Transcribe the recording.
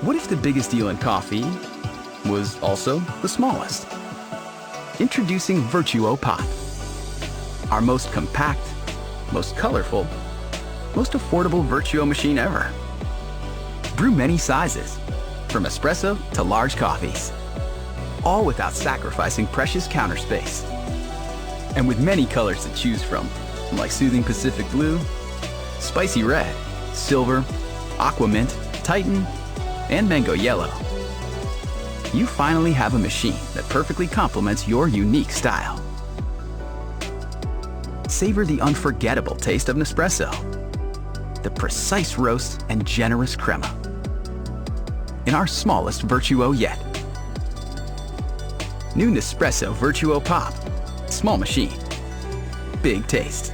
What if the biggest deal in coffee was also the smallest? Introducing Vertuo Pop, our most compact, most colorful, most affordable Vertuo machine ever. Brew many sizes, from espresso to large coffees, all without sacrificing precious counter space. And with many colors to choose from, like soothing Pacific blue, spicy red, silver, aqua mint, Titan, and mango yellow. You finally have a machine that perfectly complements your unique style. Savor the unforgettable taste of Nespresso, the precise roast and generous crema, in our smallest Vertuo yet. New Nespresso Vertuo Pop. Small machine, big taste.